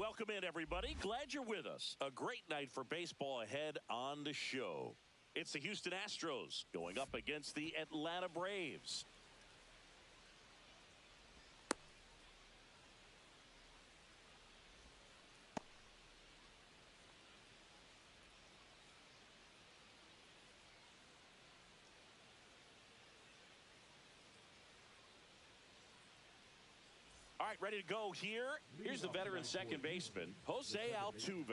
welcome in, everybody. Glad you're with us. A great night for baseball ahead on the show. It's the Houston Astros going up against the Atlanta Braves. All right, ready to go here. Here's the veteran second baseman, Jose Altuve.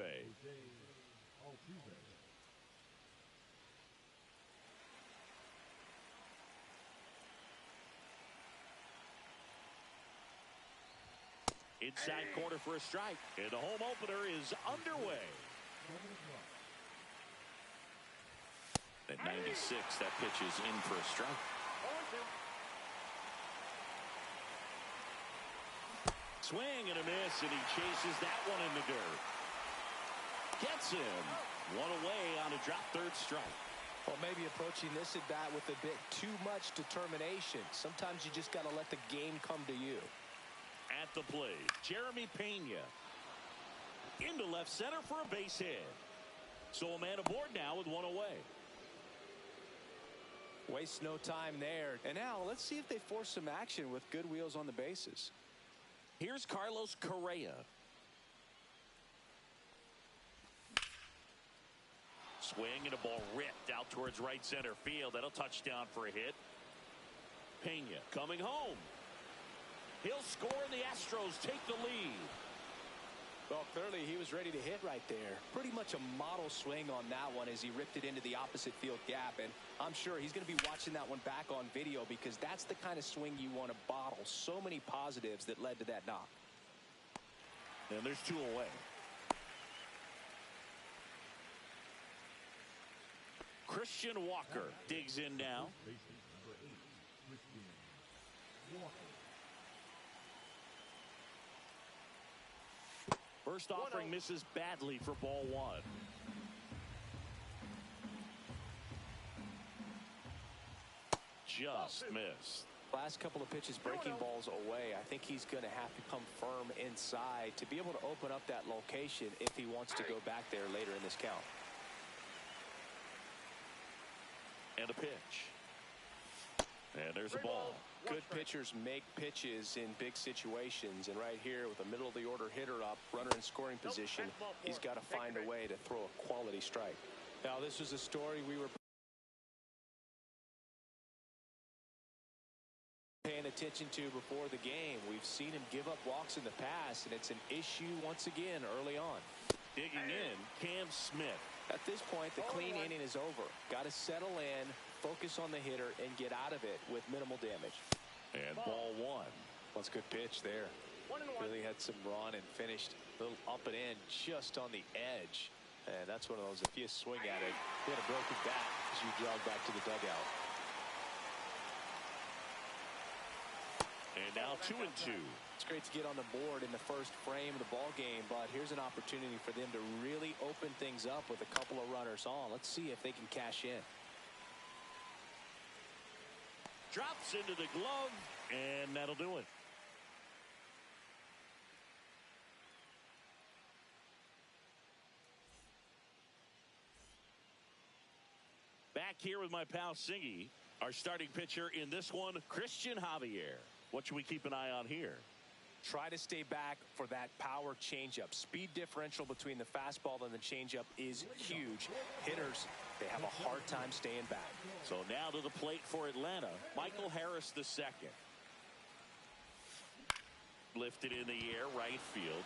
Inside corner for a strike. And the home opener is underway. At 96, that pitch is in for a strike. Swing and a miss, and he chases that one in the dirt. Gets him. One away on a drop third strike. Well, maybe approaching this at bat with a bit too much determination. Sometimes you just got to let the game come to you. At the plate, Jeremy Pena. Into left center for a base hit. So a man aboard now with one away. Waste no time there. And now let's see if they force some action with good wheels on the bases. Here's Carlos Correa. Swing and a ball ripped out towards right center field. That'll touchdown for a hit. Pena coming home. He'll score and the Astros take the lead. Well, clearly he was ready to hit right there. Pretty much a model swing on that one as he ripped it into the opposite field gap. And I'm sure he's going to be watching that one back on video because that's the kind of swing you want to bottle. So many positives that led to that knock. And there's two away. Christian Walker digs in now. First offering misses badly for ball one. Just missed. Last couple of pitches breaking balls away. I think he's going to have to come firm inside to be able to open up that location if he wants to go back there later in this count. And a pitch. And there's a ball. Good pitchers make pitches in big situations, and right here with a middle of the order hitter up, runner in scoring position, he's got to find a way to throw a quality strike. Now this was a story we were paying attention to before the game. We've seen him give up walks in the past, and it's an issue once again early on. Digging in, Cam Smith. At this point, the clean inning is over. Got to settle in, focus on the hitter, and get out of it with minimal damage. And ball one. That's a good pitch there. Really had some run and finished a little up and in just on the edge. And that's one of those, if you swing at it, you had a broken bat as you jog back to the dugout. And now 2-2. It's great to get on the board in the first frame of the ball game, but here's an opportunity for them to really open things up with a couple of runners on. Let's see if they can cash in. Drops into the glove, and that'll do it. Back here with my pal Singy, our starting pitcher in this one, Christian Javier. What should we keep an eye on here? Try to stay back for that power changeup. Speed differential between the fastball and the changeup is huge. Hitters, they have a hard time staying back. So now to the plate for Atlanta, Michael Harris II. Lifted in the air, right field.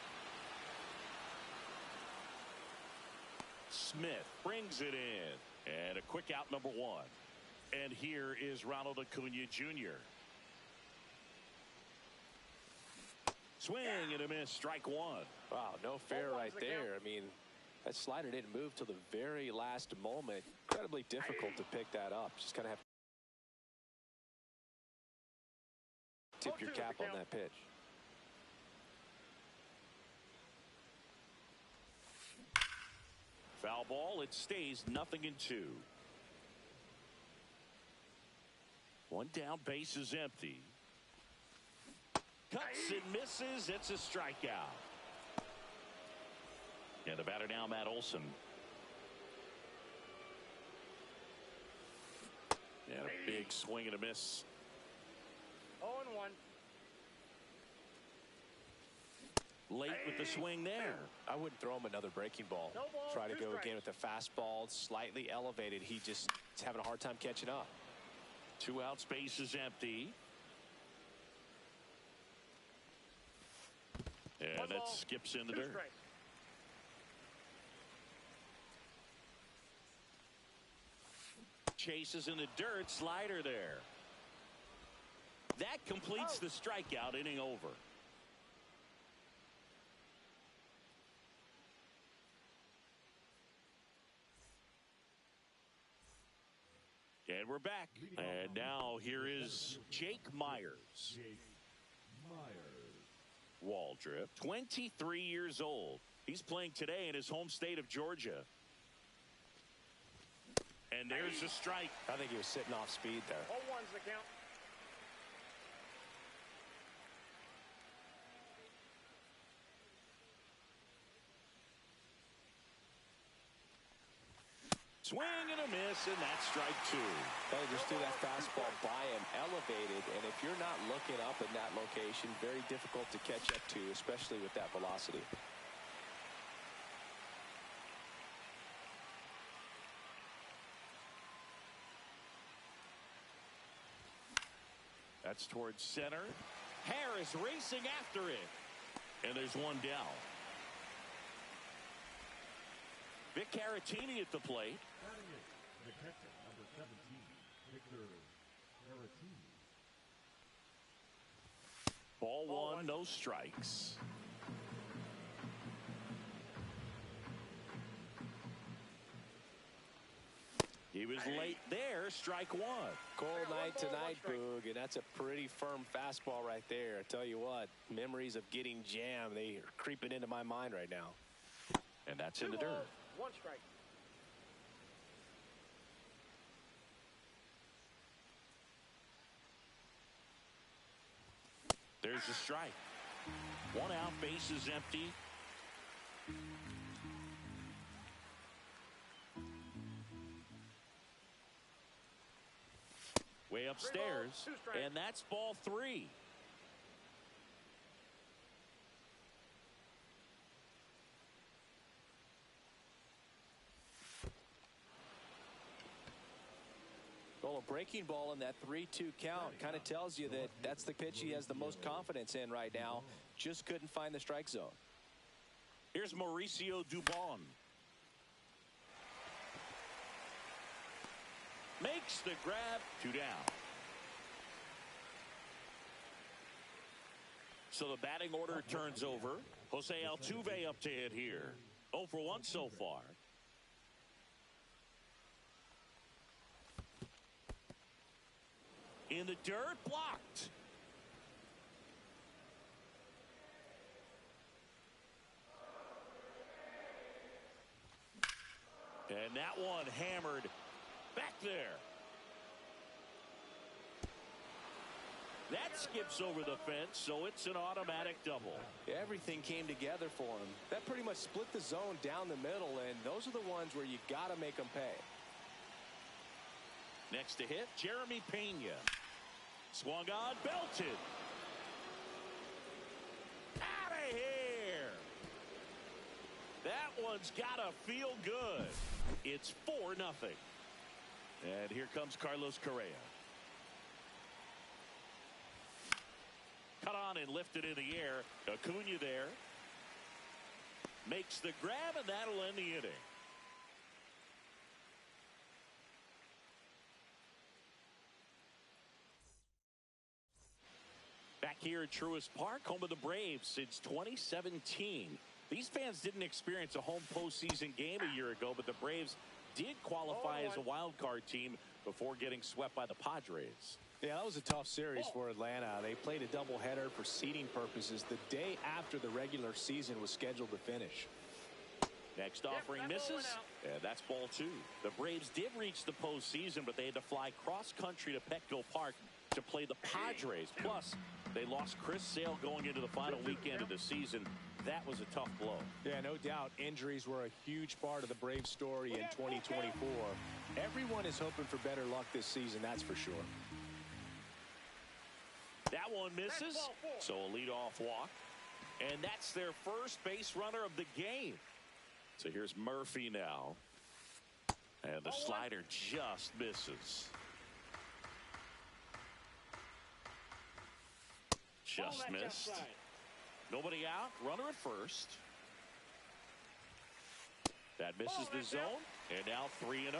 Smith brings it in. And a quick out, number one. And here is Ronald Acuna Jr. Swing and a miss, strike one. Wow, no fair right there. I mean, that slider didn't move till the very last moment. Incredibly difficult to pick that up. Just kind of have to tip your cap on that pitch. Foul ball, it stays 0-2. One down, base is empty. Cuts and misses. It's a strikeout. And the batter now, Matt Olson. And a big swing and a miss. 0-1. Late with the swing there. I wouldn't throw him another breaking ball. No ball, Try to two go strikes. again with the fastball, slightly elevated. He just is having a hard time catching up. 2 outs, base is empty. And One that ball, skips in the 2 dirt. strikes. Chases in the dirt, slider there. That completes the strikeout, inning over. And we're back. And now here is Jake Myers. Waldrop, 23 years old. He's playing today in his home state of Georgia. And there's a strike. I think he was sitting off speed there. 0-1's the count. Swing and a miss, and that's strike 2. They just threw that fastball by him, elevated, and if you're not looking up in that location, very difficult to catch up to, especially with that velocity. That's towards center. Harris racing after it. And there's one down. Vic Caratini at the plate. The catcher, number 17, Victor Caratini. Ball one, no strikes. He was late there, strike 1. Cold night tonight, Boog, and that's a pretty firm fastball right there. I tell you what, memories of getting jammed, they are creeping into my mind right now. And that's in the dirt. 1 strike. There's a strike. 1 out, base is empty. Way upstairs, 2 strikes. and that's ball 3. Well, a breaking ball in that 3-2 count kind of tells you that that's the pitch he has the most confidence in right now. Just couldn't find the strike zone. Here's Mauricio Dubon. Makes the grab, 2 down. So the batting order turns over. Jose Altuve up to hit here. 0 for 1 so far. In the dirt, blocked. And that one hammered back there. That skips over the fence, so it's an automatic double. Everything came together for him. That pretty much split the zone down the middle, and those are the ones where you got to make them pay. Next to hit, Jeremy Pena. Swung on, belted. Out of here. That one's got to feel good. It's 4-0. And here comes Carlos Correa. Cut on and lifted in the air. Acuna there. Makes the grab, and that'll end the inning. Back here at Truist Park, home of the Braves since 2017. These fans didn't experience a home postseason game a year ago, but the Braves did qualify as a wild card team before getting swept by the Padres. Yeah, that was a tough series for Atlanta. They played a doubleheader for seeding purposes the day after the regular season was scheduled to finish. Next offering misses, and that's ball 2. The Braves did reach the postseason, but they had to fly cross-country to Petco Park to play the Padres. Plus, they lost Chris Sale going into the final weekend of the season. That was a tough blow. Yeah, no doubt. Injuries were a huge part of the Braves story in 2024. Everyone is hoping for better luck this season, that's for sure. That one misses, so a leadoff walk. And that's their first base runner of the game. So here's Murphy now. And the slider just misses. Just missed. Nobody out. Runner at first. That misses the zone. And now 3-0.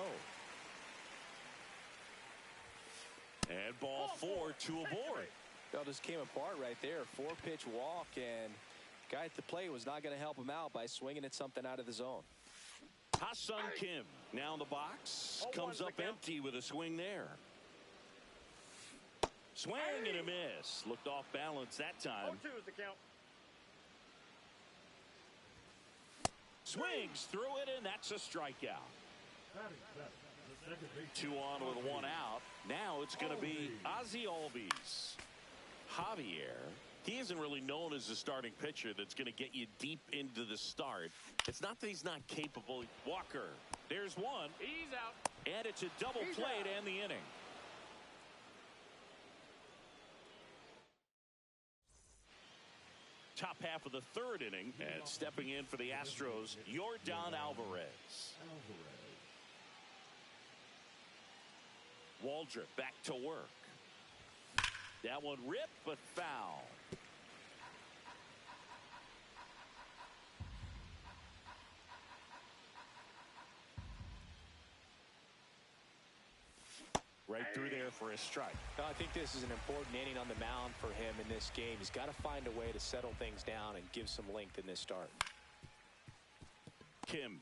And ball 4, 2 aboard. Well, just came apart right there. 4-pitch walk, and guy at the plate was not going to help him out by swinging at something out of the zone. Ha-Sung Kim now in the box. Comes up empty with a swing there. Swing and a miss. Looked off balance that time. 0-2 is the count. Swings through it, and that's a strikeout. 2 on with 1 out. Now it's going to be Ozzie Albies. Javier, he isn't really known as a starting pitcher that's going to get you deep into the start. It's not that he's not capable. Walker, there's one. He's out. And it's a double play to end the inning. Top half of the 3rd inning, and stepping in for the Astros, Yordan Alvarez. Waldrop back to work. That one ripped, but foul. Right through there for a strike. I think this is an important inning on the mound for him in this game. He's got to find a way to settle things down and give some length in this start. Kim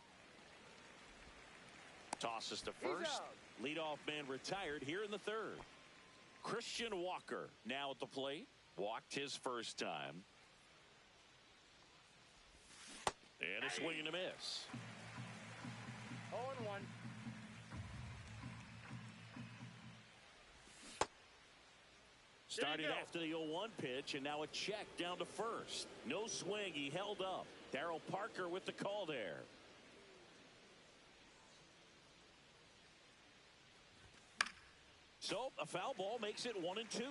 tosses to first. Leadoff man retired here in the 3rd. Christian Walker now at the plate. Walked his first time. And a swing and a miss. 0-1. Started after the 0-1 pitch, and now a check down to first. No swing. He held up. Darryl Parker with the call there. So a foul ball makes it 1-2.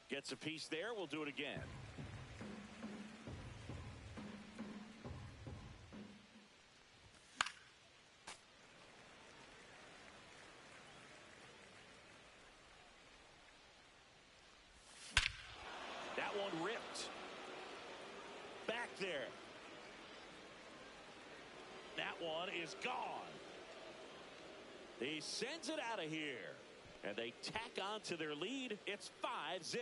Gets a piece there. We'll do it again. That one ripped. Back there. That one is gone. He sends it out of here. And they tack on to their lead. It's 5-0.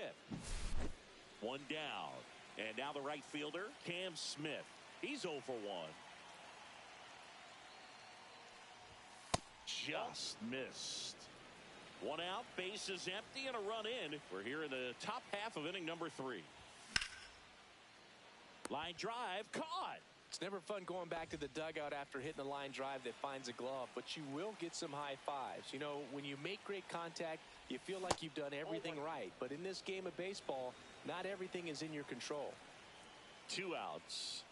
1 down. And now the right fielder, Cam Smith. He's 0 for 1. Just missed. 1 out, bases empty, and a run in. We're here in the top half of inning number 3. Line drive, caught. It's never fun going back to the dugout after hitting a line drive that finds a glove, but you will get some high fives. You know, when you make great contact, you feel like you've done everything right. But in this game of baseball, not everything is in your control. 2 outs.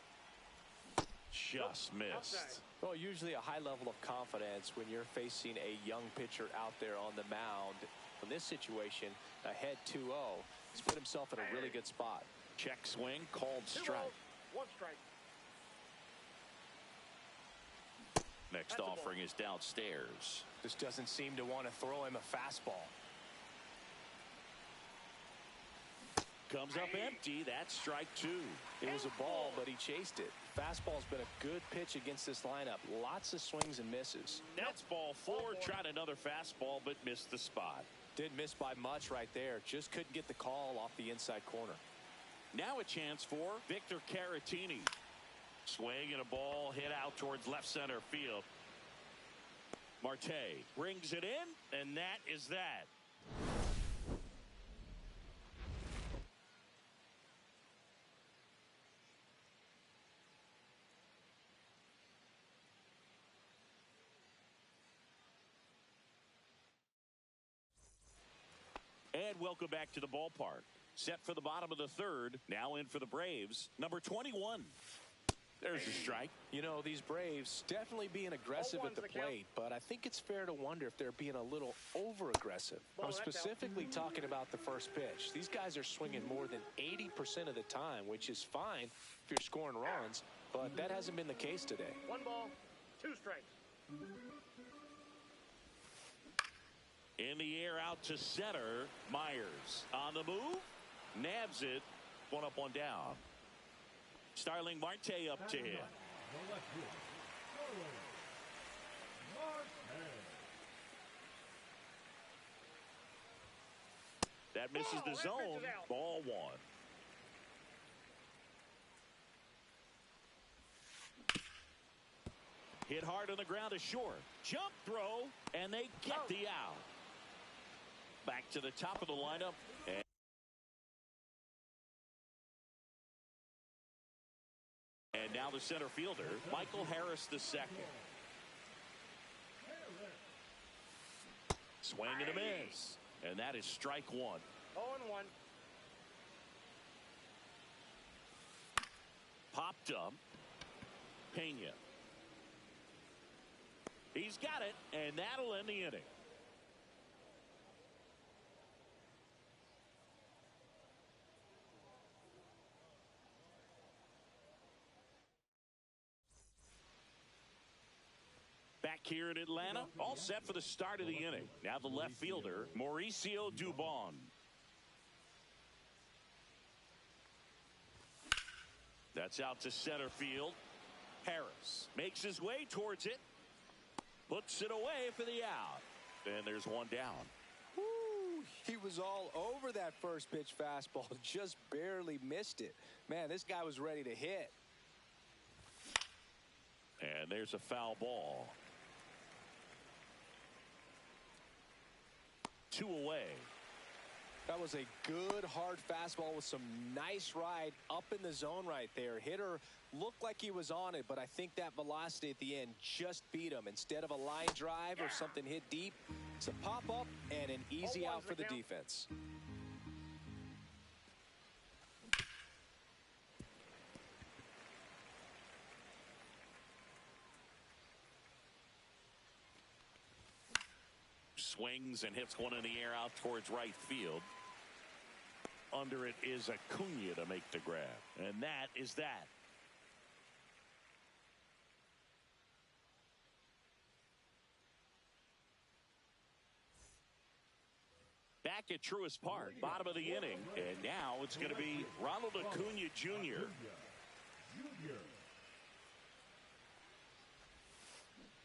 Just missed. Well, usually a high level of confidence when you're facing a young pitcher out there on the mound. In this situation, ahead 2-0, he's put himself in a really good spot. Check swing, called strike. 1 strike. Next offering is downstairs. Just doesn't seem to want to throw him a fastball. Comes up empty. That's strike 2. It was a ball, but he chased it. Fastball's been a good pitch against this lineup. Lots of swings and misses. That's ball 4. Tried another fastball, but missed the spot. Didn't miss by much right there. Just couldn't get the call off the inside corner. Now a chance for Victor Caratini. Swing and a ball hit out towards left center field. Marte brings it in, and that is that. And welcome back to the ballpark. Set for the bottom of the third. Now in for the Braves. Number 21. There's a strike. You know, these Braves definitely being aggressive at the plate, but I think it's fair to wonder if they're being a little over-aggressive. I'm specifically talking about the first pitch. These guys are swinging more than 80% of the time, which is fine if you're scoring runs, but that hasn't been the case today. 1 ball, 2 strikes. In the air out to center. Myers on the move. Nabs it. 1 up, 1 down. Starling Marte up to hit. That misses the zone. Ball 1. Hit hard on the ground to short. Jump throw, and they get the out. Back to the top of the lineup. And now the center fielder, Michael Harris II. Swing and a miss. And that is strike 1. 0-1. Popped up. Pena. He's got it, and that'll end the inning. Back here in Atlanta, all set for the start of the inning. Now the left fielder, Mauricio Dubon. That's out to center field. Harris makes his way towards it. Puts it away for the out. And there's 1 down. Woo, he was all over that first pitch fastball. Just barely missed it. Man, this guy was ready to hit. And there's a foul ball. 2 away. That was a good hard fastball with some nice ride up in the zone right there. Hitter looked like he was on it, but I think that velocity at the end just beat him. Instead of a line drive or something hit deep, it's a pop up and an easy out for the defense. Swings and hits one in the air out towards right field. Under it is Acuna to make the grab. And that is that. Back at Truist Park, bottom of the inning. And now it's going to be Ronald Acuna Jr.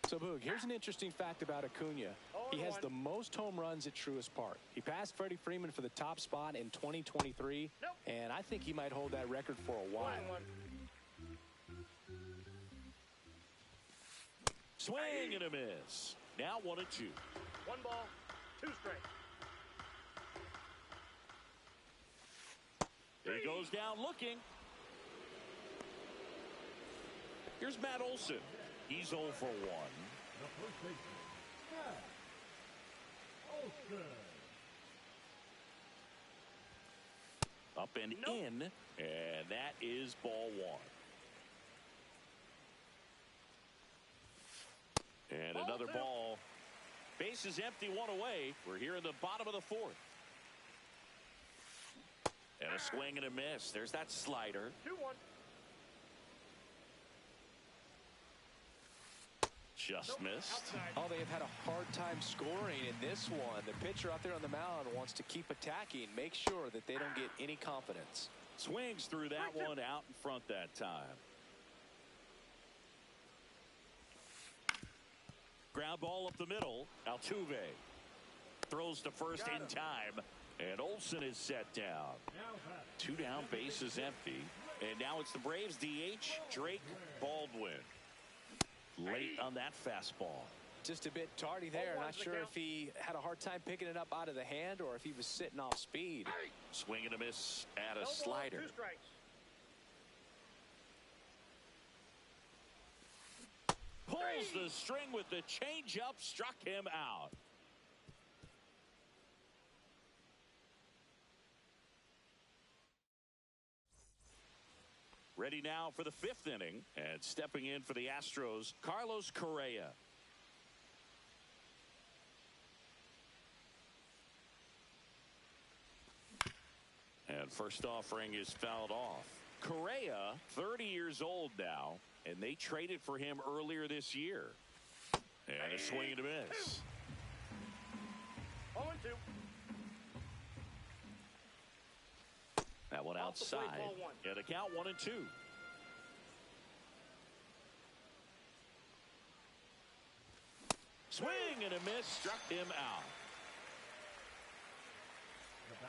So, Boog, here's an interesting fact about Acuna. He has the most home runs at Truist Park. He passed Freddie Freeman for the top spot in 2023, and I think he might hold that record for a while. Swing and a miss. Now 1-2. 1 ball, 2 strikes. He goes down looking. Here's Matt Olson. He's 0 for 1. The first baseman, Matt Olson. Up and in, and that is ball 1. And another ball. Base is empty, 1 away. We're here in the bottom of the 4th. And a swing and a miss. There's that slider. 2-1. Just missed. Oh, they have had a hard time scoring in this one. The pitcher out there on the mound wants to keep attacking, make sure that they don't get any confidence. Swings through that one out in front that time. Ground ball up the middle. Altuve throws to first in time. And Olson is set down. 2 down, base is empty. And now it's the Braves DH, Drake Baldwin. Late on that fastball. Just a bit tardy there. Not sure if he had a hard time picking it up out of the hand or if he was sitting off speed. Swing and a miss at a slider. 2 strikes. Pulls the string with the changeup, struck him out. Ready now for the 5th inning. And stepping in for the Astros, Carlos Correa. And first offering is fouled off. Correa, 30 years old now, and they traded for him earlier this year. And a swing and a miss. 0-2. That one outside. And a count 1-2. Swing and a miss, struck him out.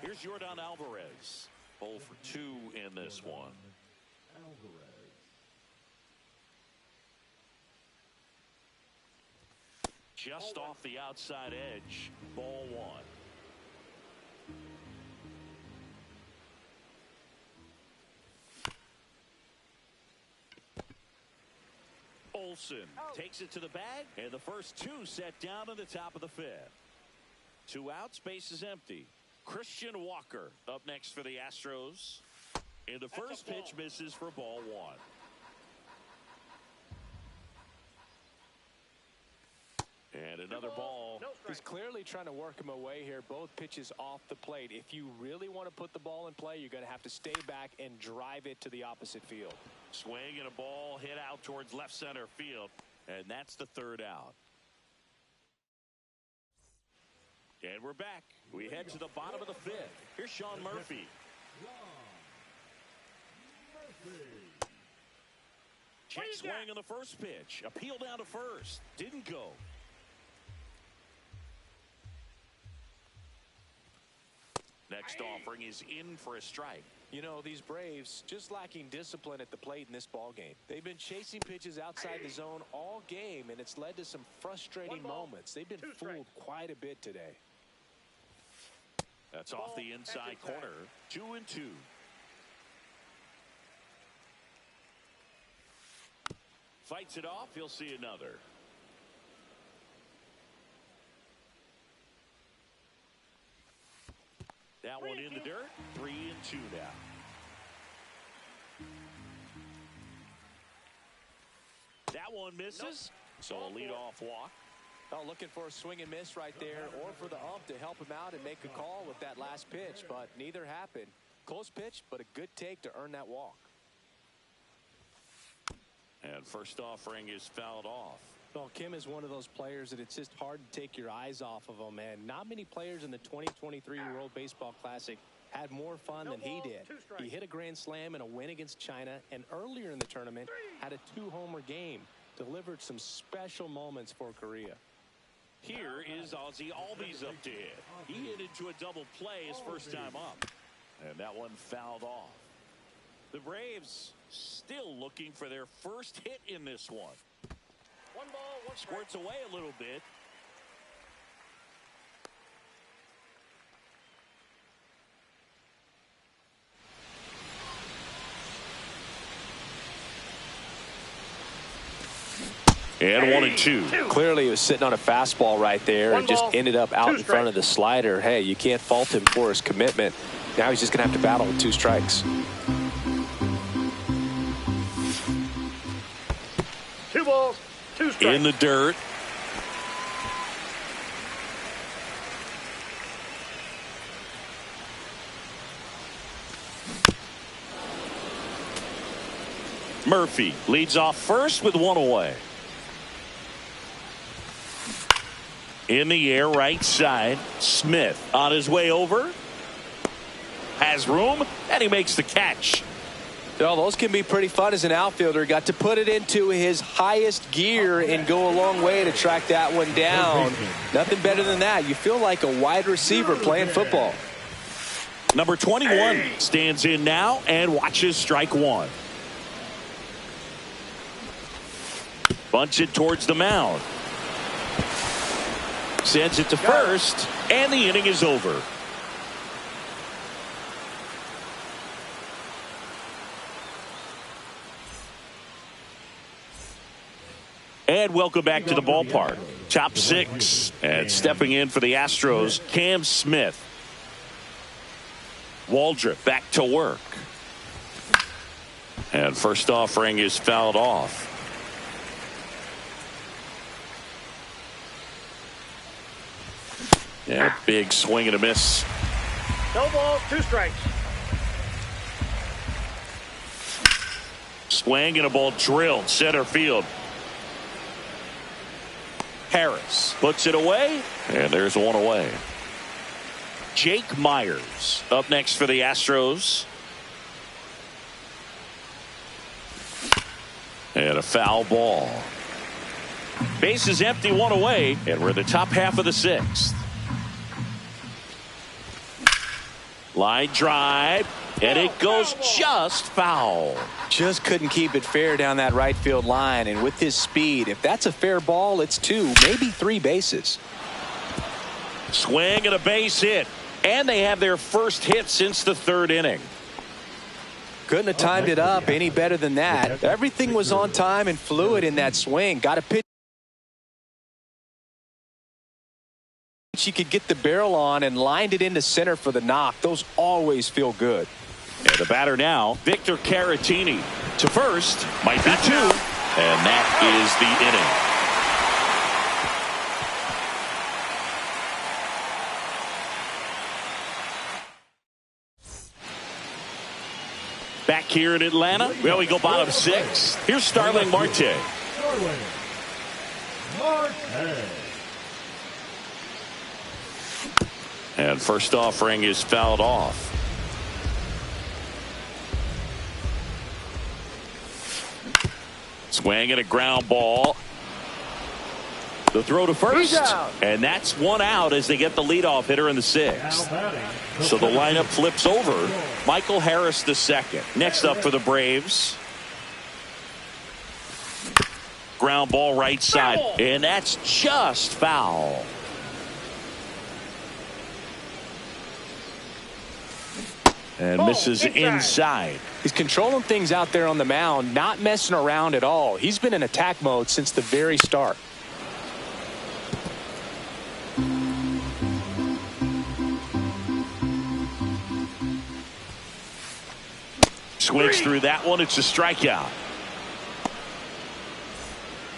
Here's Yordan Alvarez. 0 for 2 in this one. Just off the outside edge. Ball 1. Olsen takes it to the bag, and the first 2 set down in the top of the 5th. 2 outs, base is empty. Christian Walker up next for the Astros. And the first pitch misses for ball 1. And another ball. He's clearly trying to work him away here. Both pitches off the plate. If you really want to put the ball in play, you're going to have to stay back and drive it to the opposite field. Swing and a ball hit out towards left center field. And that's the 3rd out. And we're back. We head to the bottom of the 5th. Here's Sean Murphy. Check swing on the first pitch. Appeal down to first. Didn't go. Next offering is in for a strike. You know, these Braves just lacking discipline at the plate in this ball game. They've been chasing pitches outside the zone all game, and it's led to some frustrating moments. They've been fooled quite a bit today. That's off the inside corner. 2-2. Fights it off. He'll see another. That one in the dirt. 3-2 now. That one misses. So a leadoff walk. Oh, looking for a swing and miss right there, or for the ump to help him out and make a call with that last pitch, but neither happened. Close pitch, but a good take to earn that walk. And first offering is fouled off. Well, Kim is one of those players that it's just hard to take your eyes off of him, and not many players in the 2023 World Baseball Classic had more fun than he did. He hit a grand slam in a win against China, and earlier in the tournament had a 2-homer game. Delivered some special moments for Korea. Here is Ozzie Albies up to hit. He hit into a double play his first time up. And that one fouled off. The Braves still looking for their first hit in this one. 1 ball, 1 strike. Squirts away a little bit. And 1-2. Clearly he was sitting on a fastball right there and just ended up out in front of the slider. Hey, you can't fault him for his commitment. Now he's just going to have to battle with 2 strikes. 2 balls, 2 strikes. In the dirt. Murphy leads off first with 1 away. In the air, right side. Smith on his way over. Has room, and he makes the catch. Well, those can be pretty fun as an outfielder. Got to put it into his highest gear and go a long way to track that one down. Nothing better than that. You feel like a wide receiver playing football. Number 21 stands in now and watches strike 1. Bunts it towards the mound. Sends it to first, and the inning is over. And welcome back to the ballpark. Top 6, and stepping in for the Astros, Cam Smith. Waldrop back to work. And first offering is fouled off. Yeah, big swing and a miss. No balls, 2 strikes. Swing and a ball drilled center field. Harris puts it away, and there's one away. Jake Myers up next for the Astros. And a foul ball. Base is empty, 1 away, and we're in the top half of the 6th. Line drive, and it goes just foul. Just couldn't keep it fair down that right field line, and with his speed, if that's a fair ball, it's 2, maybe 3 bases. Swing and a base hit, and they have their first hit since the 3rd inning. Couldn't have timed it up any better than that. Everything was on time and fluid in that swing. Got a pitch he could get the barrel on and lined it into center for the knock. Those always feel good. And the batter now, Victor Caratini to first, might be 2, and that is the inning. Back here in Atlanta, well, we go bottom 6. Here's Starling Marte. And first offering is fouled off. Swing and a ground ball. The throw to first, and that's 1 out as they get the leadoff hitter in the 6th. So the lineup flips over. Michael Harris the 2nd. Next up for the Braves. Ground ball right side, and that's just foul. And misses inside. He's controlling things out there on the mound, not messing around at all. He's been in attack mode since the very start. Swings through that one. It's a strikeout.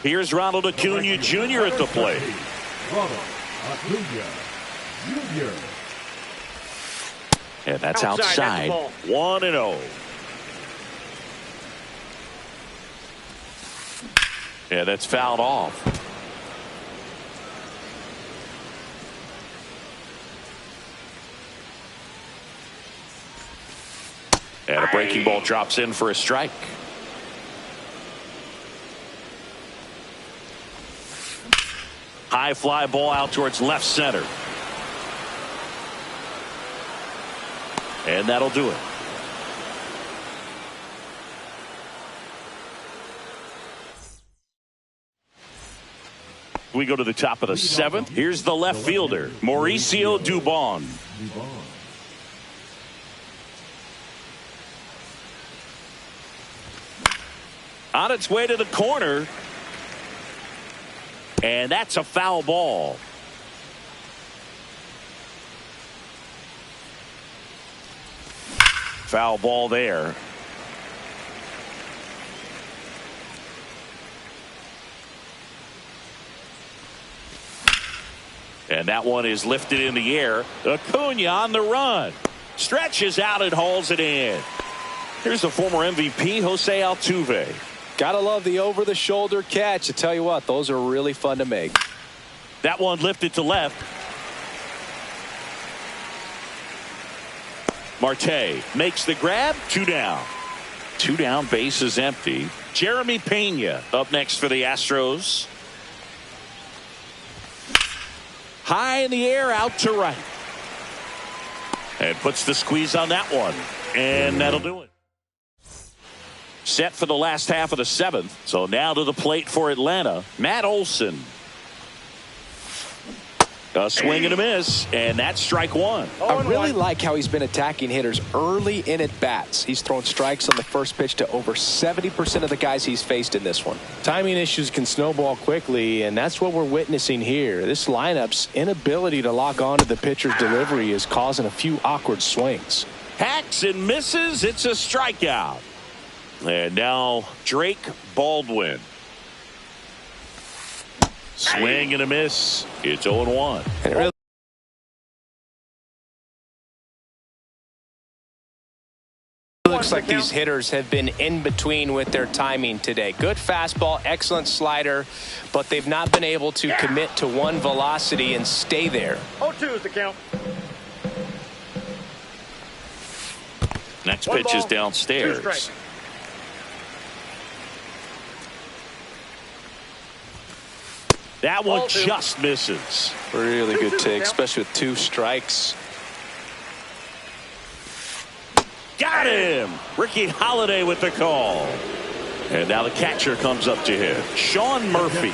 Here's Ronald Acuna Jr. at the plate. Ronald Acuna Jr. And that's outside. 1-0. Yeah, that's fouled off. And a breaking ball drops in for a strike. High fly ball out towards left center. And that'll do it. We go to the top of the 7th. Here's the left fielder, Mauricio Dubon. On its way to the corner. And that's a foul ball. Foul ball there. And that one is lifted in the air. Acuna on the run. Stretches out and hauls it in. Here's the former MVP, Jose Altuve. Gotta love the over-the-shoulder catch. I tell you what, those are really fun to make. That one lifted to left. Marte makes the grab. 2 down. 2 down, base is empty. Jeremy Pena up next for the Astros. High in the air, out to right. And puts the squeeze on that one. And that'll do it. Set for the last half of the 7th. So now to the plate for Atlanta, Matt Olson. A swing and a miss, and that's strike 1. I really like how he's been attacking hitters early in at bats. He's thrown strikes on the first pitch to over 70% of the guys he's faced in this one. Timing issues can snowball quickly, and that's what we're witnessing here. This lineup's inability to lock onto the pitcher's delivery is causing a few awkward swings. Hacks and misses. It's a strikeout. And now Drake Baldwin. Swing and a miss. It's 0-1. And it really looks like these hitters have been in between with their timing today. Good fastball, excellent slider, but they've not been able to commit to one velocity and stay there. 0-2 is the count. Next pitch is downstairs. That one just misses. Really good take, especially with 2 strikes. Got him! Ricky Holiday with the call. And now the catcher comes up to hit. Sean Murphy.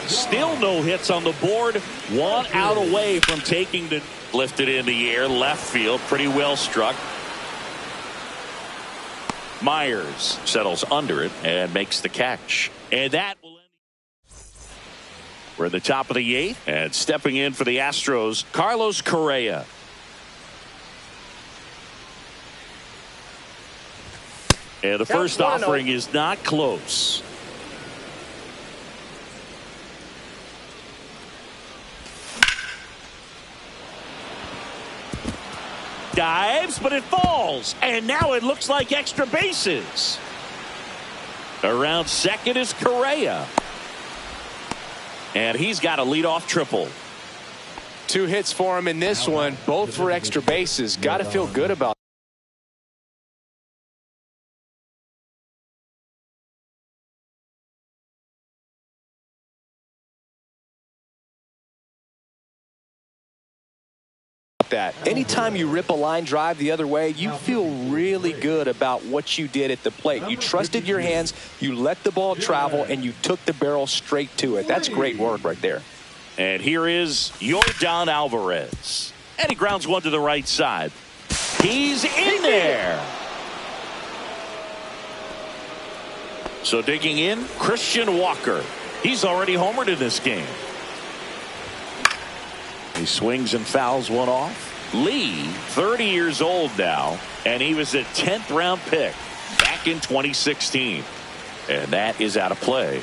Still no hits on the board. 1 out away from taking the lifted in the air. Left field. Pretty well struck. Myers settles under it and makes the catch. And that will end. We're at the top of the 8th. And stepping in for the Astros, Carlos Correa. And the first offering is not close. Dives, but it falls. And now it looks like extra bases. Around second is Correa. And he's got a leadoff triple. 2 hits for him in this one, both for extra bases. Got to feel good about that. Anytime you rip a line drive the other way, you feel really good about what you did at the plate. You trusted your hands, you let the ball travel, and you took the barrel straight to it. That's great work right there. And here is Yordan Alvarez. And he grounds one to the right side. He's in there. So digging in, Christian Walker. He's already homered in this game. He swings and fouls one off. Lee, 30 years old now, and he was a 10th round pick back in 2016. And that is out of play.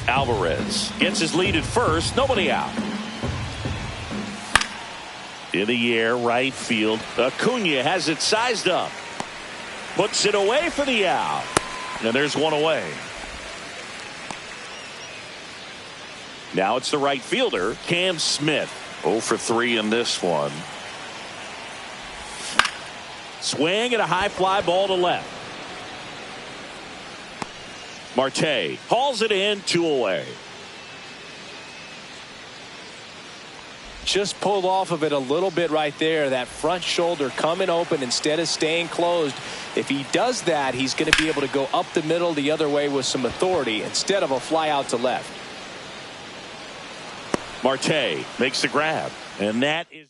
Alvarez gets his lead at first. Nobody out. In the air, right field. Acuna has it sized up. Puts it away for the out. And there's one away. Now it's the right fielder, Cam Smith. 0 for 3 in this one. Swing and a high fly ball to left. Marte hauls it in, 2 away. Just pulled off of it a little bit right there. That front shoulder coming open instead of staying closed. If he does that, he's going to be able to go up the middle the other way with some authority instead of a fly out to left. Marte makes the grab, and that is.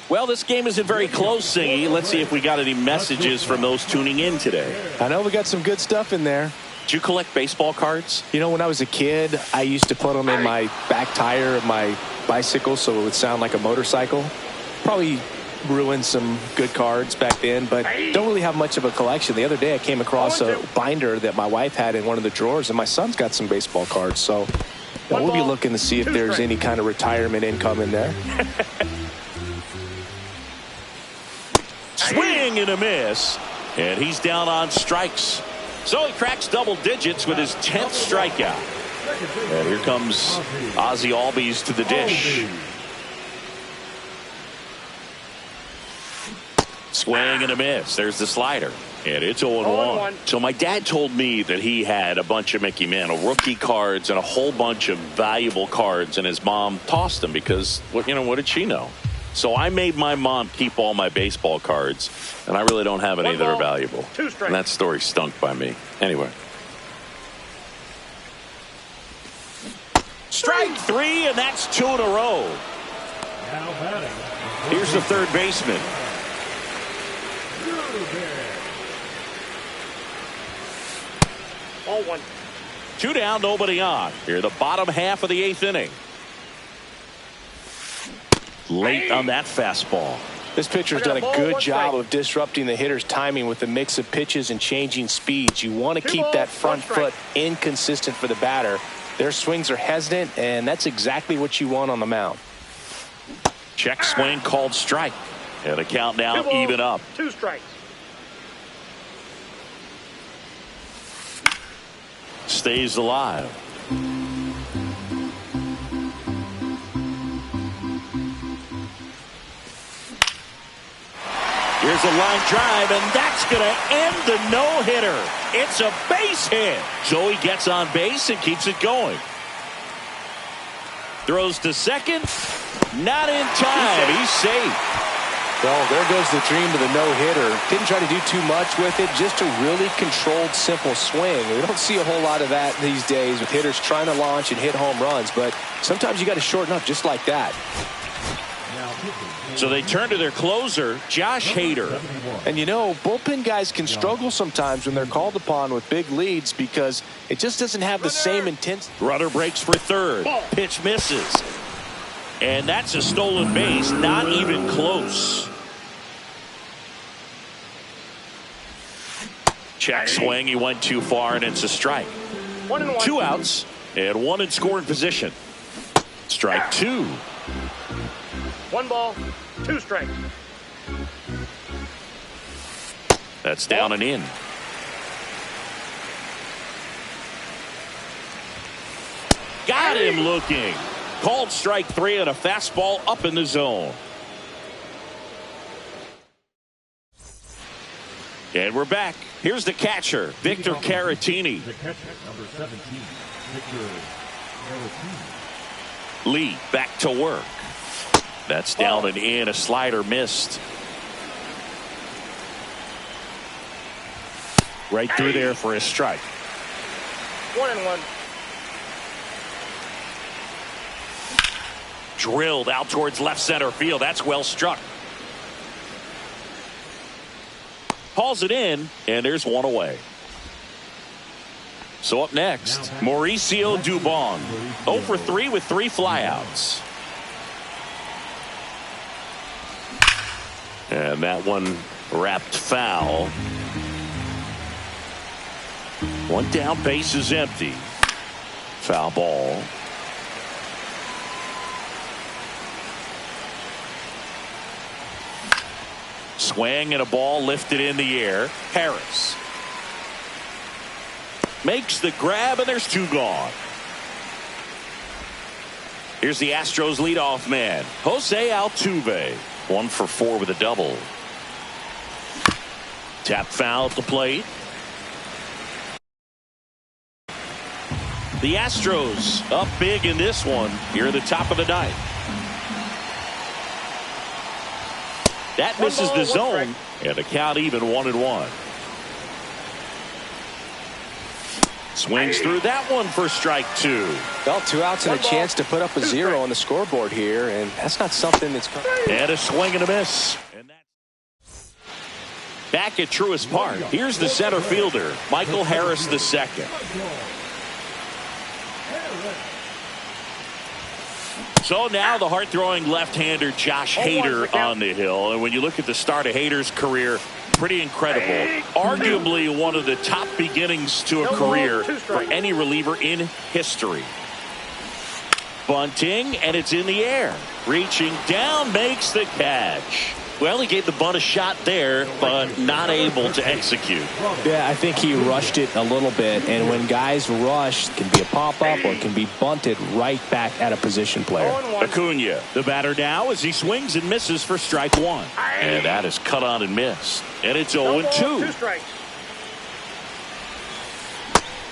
Well, this game isn't very close, Singy. Let's see if we got any messages from those tuning in today. I know we got some good stuff in there. Did you collect baseball cards? You know, when I was a kid, I used to put them in my back tire of my bicycle so it would sound like a motorcycle. Probably ruined some good cards back then, but don't really have much of a collection. The other day I came across a binder that my wife had in one of the drawers, and my son's got some baseball cards. So we'll be looking to see if there's any kind of retirement income in there. Swing and a miss, and he's down on strikes. So he cracks double digits with his 10th strikeout. And here comes Ozzie Albies to the dish. Swing and a miss. There's the slider. And it's 0-1. So my dad told me that he had a bunch of Mickey Mantle rookie cards and a whole bunch of valuable cards, and his mom tossed them because, what did she know? So I made my mom keep all my baseball cards, and I really don't have any that are valuable. And that story stunk by me. Anyway. Strike 3, and that's 2 in a row. Here's the third baseman. 0-1. 2 down, nobody on. Here, the bottom half of the 8th inning. Late on that fastball. This pitcher's done a good job of disrupting the hitter's timing with the mix of pitches and changing speeds. You want to keep that front foot inconsistent for the batter. Their swings are hesitant, and that's exactly what you want on the mound. Check swing called strike. And a count now even up. 2 strikes. Stays alive. Here's a line drive, and that's going to end the no-hitter. It's a base hit. So he gets on base and keeps it going. Throws to second. Not in time. He's safe. Well, there goes the dream of the no-hitter. Didn't try to do too much with it. Just a really controlled, simple swing. We don't see a whole lot of that these days with hitters trying to launch and hit home runs. But sometimes you got to shorten up just like that. So they turn to their closer, Josh Hader. And you know, bullpen guys can struggle sometimes when they're called upon with big leads because it just doesn't have the same intensity. Runner breaks for third. Pitch misses. And that's a stolen base, not even close. Check swing, he went too far, and it's a strike. 1-1. 2 outs, and 1 in scoring position. Strike 2. 1 ball, 2 strikes. That's down and in. Got him looking. Called strike 3 and a fastball up in the zone. And we're back. Here's the catcher, Victor Caratini. The catcher, number 17, Victor Caratini. Lee back to work. That's down and in. A slider missed. Right through there for a strike. 1-1. Drilled out towards left center field. That's well struck. Hauls it in, and there's 1 away. So up next, Mauricio Dubon. 0 for 3 with 3 flyouts. And that one wrapped foul. 1 down, base is empty. Foul ball. Swing and a ball lifted in the air. Harris makes the grab, and there's 2 gone. Here's the Astros leadoff man, Jose Altuve. 1 for 4 with a double. Tap foul at the plate. The Astros up big in this one here at the top of the 9th. That misses the zone, and the count even 1-1. Swings through that one for strike 2. Well, 2 outs and a chance to put up a 0 on the scoreboard here, and that's not something that's... And a swing and a miss. And back at Truist Park, here's the center fielder, Michael Harris II. So now the hard-throwing left-hander Josh Hader on the hill. And when you look at the start of Hader's career, pretty incredible. Arguably one of the top beginnings to a career for any reliever in history. Bunting, and it's in the air. Reaching down, makes the catch. Well, he gave the bunt a shot there, but not able to execute. Yeah, I think he rushed it a little bit, and when guys rush, it can be a pop-up or it can be bunted right back at a position player. Acuna, the batter now as he swings and misses for strike 1. And that is cut on and missed. And it's 0-2.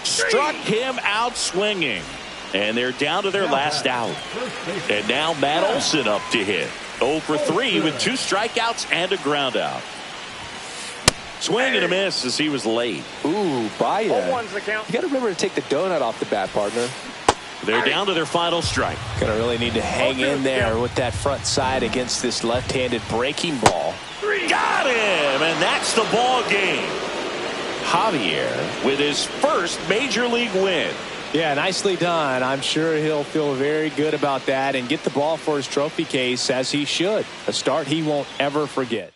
Struck him out swinging. And they're down to their last out. And now Matt Olson up to hit. 0 for 3 with 2 strikeouts and a ground out. Swing and a miss as he was late. Ooh, Baya. You got to remember to take the donut off the bat, partner. They're down to their final strike. Gonna really need to hang in there with that front side against this left-handed breaking ball. Got him, and that's the ball game. Javier with his first major league win. Yeah, nicely done. I'm sure he'll feel very good about that and get the ball for his trophy case, as he should. A start he won't ever forget.